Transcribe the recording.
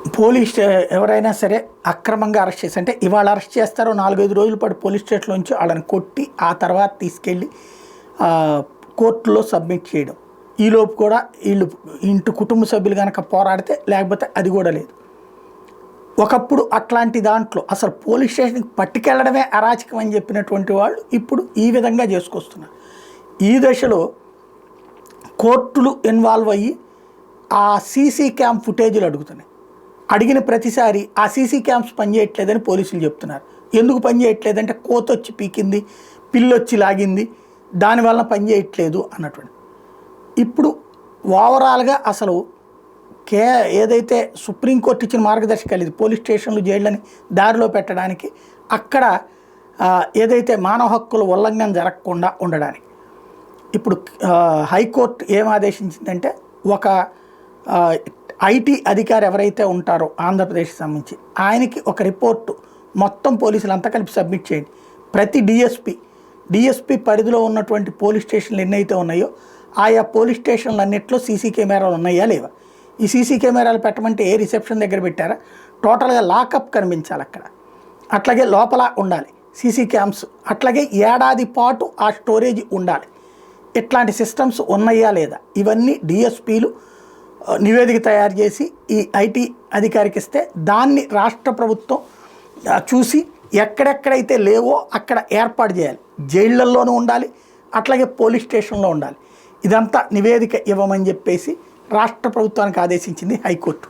Police ఎవరైనా సరే అక్రమంగా అరెస్ట్ చేసి అంటే ఇవాళ అరెస్ట్ చేస్తారో 4-5 రోజుల పాటు పోలీస్ స్టేషన్లోంచి వాళ్ళని కొట్టి ఆ తర్వాత తీసుకెళ్ళి కోర్టులో సబ్మిట్ చేయడం. ఈలోపు కూడా వీళ్ళు ఇంటి కుటుంబ సభ్యులు కనుక పోరాడితే లేకపోతే అది కూడా లేదు. ఒకప్పుడు అట్లాంటి దాంట్లో అసలు పోలీస్ స్టేషన్కి పట్టుకెళ్ళడమే అరాచకం అని చెప్పినటువంటి వాళ్ళు ఇప్పుడు ఈ విధంగా చేసుకొస్తున్నారు. ఈ దశలో కోర్టులు ఇన్వాల్వ్ అయ్యి ఆ సీసీ క్యామ్ ఫుటేజీలు అడుగుతున్నాయి. అడిగిన ప్రతిసారి ఆ సీసీ క్యామ్స్ పనిచేయట్లేదని పోలీసులు చెప్తున్నారు. ఎందుకు పనిచేయట్లేదంటే కోతొచ్చి పీకింది, పిల్లొచ్చి లాగింది, దానివల్ల పనిచేయట్లేదు అన్నటువంటి. ఇప్పుడు ఓవరాల్గా అసలు ఏదైతే సుప్రీంకోర్టు ఇచ్చిన మార్గదర్శకాలు ఇది పోలీస్ స్టేషన్లు జైళ్ళని దారిలో పెట్టడానికి, అక్కడ ఏదైతే మానవ హక్కుల ఉల్లంఘన జరగకుండా ఉండడానికి ఇప్పుడు హైకోర్టు ఏం ఆదేశించిందంటే ఒక ఐటీ అధికారి ఎవరైతే ఉంటారో ఆంధ్రప్రదేశ్కి సంబంధించి ఆయనకి ఒక రిపోర్టు మొత్తం పోలీసులు అంతా కలిపి సబ్మిట్ చేయండి. ప్రతి డిఎస్పీ పరిధిలో ఉన్నటువంటి పోలీస్ స్టేషన్లు ఎన్నైతే ఉన్నాయో ఆయా పోలీస్ స్టేషన్లు అన్నింటిలో సీసీ కెమెరాలు ఉన్నాయా లేవా, ఈ సీసీ కెమెరాలు పెట్టమంటే ఏ రిసెప్షన్ దగ్గర పెట్టారా, టోటల్గా లాకప్ కనిపించాలి అక్కడ, అట్లాగే లోపల ఉండాలి సీసీ క్యామ్స్, అట్లాగే ఏడాది పాటు ఆ స్టోరేజ్ ఉండాలి. ఇట్లాంటి సిస్టమ్స్ ఉన్నాయా లేదా ఇవన్నీ డిఎస్పీలు నివేదిక తయారు చేసి ఈ ఐటీ అధికారికి ఇస్తే దాన్ని రాష్ట్ర ప్రభుత్వం చూసి ఎక్కడెక్కడైతే లేవో అక్కడ ఏర్పాటు చేయాలి. జైళ్ళల్లోనూ ఉండాలి, అట్లాగే పోలీస్ స్టేషన్లో ఉండాలి. ఇదంతా నివేదిక ఇవ్వమని చెప్పేసి రాష్ట్ర ప్రభుత్వానికి ఆదేశించింది హైకోర్టు.